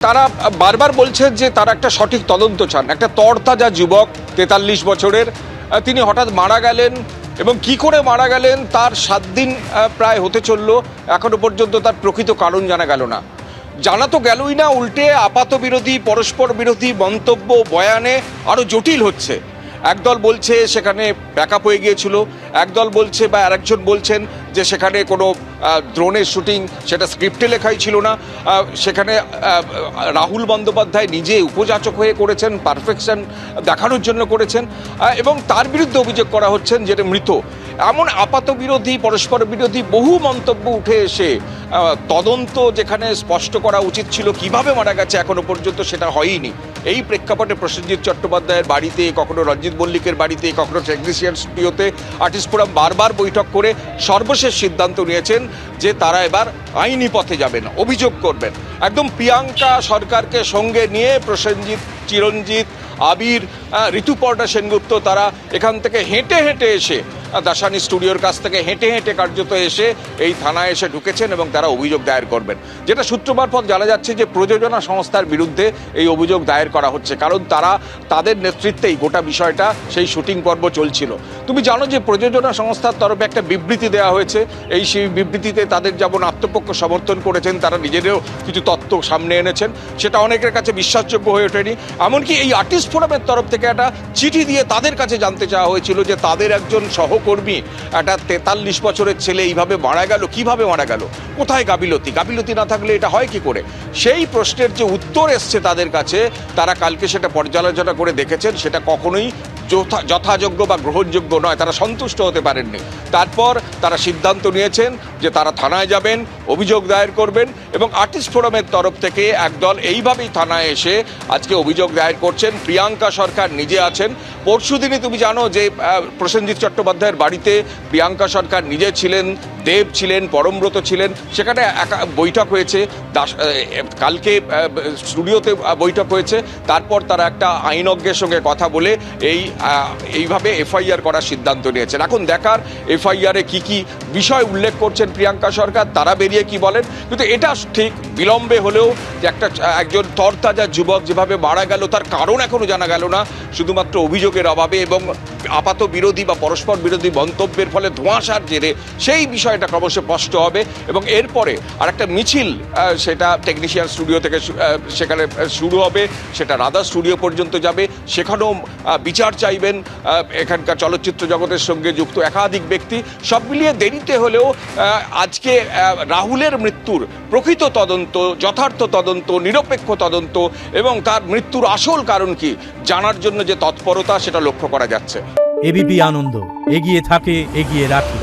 তারা বারবার বলছেন যে তারা একটা সঠিক তদন্ত চান। একটা তরতাজা যুবক ৪৩ বছরের, তিনি হঠাৎ মারা গেলেন এবং কি করে মারা গেলেন তার ৭ দিন প্রায় হতে চললো, এখনো পর্যন্ত তার প্রকৃত কারণ জানা গেল না। জানা তো গেলই না, উল্টে আপাত বিরোধী, পরস্পর বিরোধী মন্তব্য, বয়ানে আরও জটিল হচ্ছে। একদল বলছে সেখানে ব্যাকআপ হয়ে গিয়েছিল, একদল বলছে বা আরেকজন বলছেন যে সেখানে কোনো ড্রোনের শুটিং, সেটা স্ক্রিপ্টে লেখাই ছিল না, সেখানে রাহুল বন্দ্যোপাধ্যায় নিজে উপযাচক হয়ে করেছেন, পারফেকশন দেখানোর জন্য করেছেন, এবং তার বিরুদ্ধে অভিযোগ করা হচ্ছেন যেটা মৃত। এমন আপাত বিরোধী, পরস্পর বিরোধী বহু মন্তব্য উঠে এসে তদন্ত যেখানে স্পষ্ট করা উচিত ছিল কিভাবে মারা গেছে এখনো পর্যন্ত সেটা হয়নি। এই প্রেক্ষাপটে প্রসেনজিৎ চট্টোপাধ্যায়ের বাড়িতে, কখনো রঞ্জিত মল্লিকের বাড়িতে, কখনো টেকনিশিয়ান স্টুডিওতে আর্টিস্ট ফোরাম বারবার বৈঠক করে সর্বশেষ সিদ্ধান্ত নিয়েছেন যে তারা এবার আইনি পথে যাবেন, অভিযোগ করবেন। একদম প্রিয়াঙ্কা সরকারকে সঙ্গে নিয়ে প্রসেনজিৎ, চিরঞ্জিত, আবির, ঋতুপর্ণা সেনগুপ্ত তারা এখান থেকে হেঁটে হেঁটে এসে, দাসানি স্টুডিওর কাছ থেকে হেঁটে হেঁটে কার্যত এসে এই থানায় এসে ঢুকেছেন এবং তারা অভিযোগ দায়ের করবেন। যেটা সূত্র মারফত জানা যাচ্ছে যে প্রযোজনা সংস্থার বিরুদ্ধে এই অভিযোগ দায়ের করা হচ্ছে, কারণ তাদের নেতৃত্বেই গোটা বিষয়টা সেই শুটিং পর্ব চলছিল। তুমি জানো যে প্রযোজনা সংস্থার তরফে একটা বিবৃতি দেওয়া হয়েছে, সেই বিবৃতিতে তাদের যেমন আত্মপক্ষ সমর্থন করেছেন, তারা নিজেদেরও কিছু তথ্য সামনে এনেছেন, সেটা অনেকের কাছে বিশ্বাসযোগ্য হয়ে ওঠেনি। এমনকি এই আর্টিস্ট ফোরামের তরফ থেকে একটা চিঠি দিয়ে তাদের কাছে জানতে চাওয়া হয়েছিল যে তাদের একজন সহকর্মী, একটা ৪৩ বছরের ছেলে এইভাবে মারা গেল, কিভাবে মারা গেল, কোথায় গাফিলতি, গাফিলতি না থাকলে এটা হয় কি করে? সেই প্রশ্নের যে উত্তর এসছে তাদের কাছে, তারা কালকে সেটা পর্যালোচনা করে দেখেছেন সেটা কখনোই যথাযোগ্য বা গ্রহণযোগ্য নয়, তারা সন্তুষ্ট হতে পারেননি। তারপর তারা সিদ্ধান্ত নিয়েছেন যে তারা থানায় যাবেন, অভিযোগ দায়ের করবেন, এবং আর্টিস্ট ফোরামের তরফ থেকে একদল এইভাবেই থানায় এসে আজকে অভিযোগ দায়ের করছেন। প্রিয়াঙ্কা সরকার নিজে আছেন। পরশুদিনই তুমি জানো যে প্রসেনজিৎ চট্টোপাধ্যায়ের বাড়িতে প্রিয়াঙ্কা সরকার নিজে ছিলেন, দেব ছিলেন, পরমব্রত ছিলেন, সেখানে বৈঠক হয়েছে। কালকে স্টুডিওতে বৈঠক হয়েছে। তারপর তারা একটা আইনজ্ঞের সঙ্গে কথা বলে এইভাবে এফআইআর করার সিদ্ধান্ত নিয়েছেন। এখন দেখার এফআইআরে কি কি বিষয় উল্লেখ করছেন প্রিয়াঙ্কা সরকার, তারা বেরিয়ে কি বলেন। কিন্তু এটা ঠিক বিলম্বে হলেও যে একজন তরতাজা যুবক যেভাবে মারা গেল তার কারণ এখনো জানা গেল না, শুধুমাত্র অভিযোগের অভাবে এবং আপাত বিরোধী বা পরস্পর বিরোধী মন্তব্যের ফলে ধোঁয়াশার জেরে সেই বিষয়টা ক্রমশ স্পষ্ট হবে। এবং এরপরে আরেকটা মিছিল, সেটা টেকনিশিয়ান স্টুডিও থেকে সেখানে শুরু হবে, সেটা রাধা স্টুডিও পর্যন্ত যাবে। সেখানেও বিচার চাইবেন এখানকার চলচ্চিত্র জগতের সঙ্গে যুক্ত একাধিক ব্যক্তি। সব মিলিয়ে দেরিতে হলেও আজকে রাহুলের মৃত্যুর প্রকৃত তদন্ত, যথার্থ তদন্ত, নিরপেক্ষ তদন্ত এবং তার মৃত্যুর আসল কারণ কি জানার জন্য যে তৎপরতা, সেটা লক্ষ্য করা যাচ্ছে। এবিপি আনন্দ, এগিয়ে থাকে, এগিয়ে রাখে।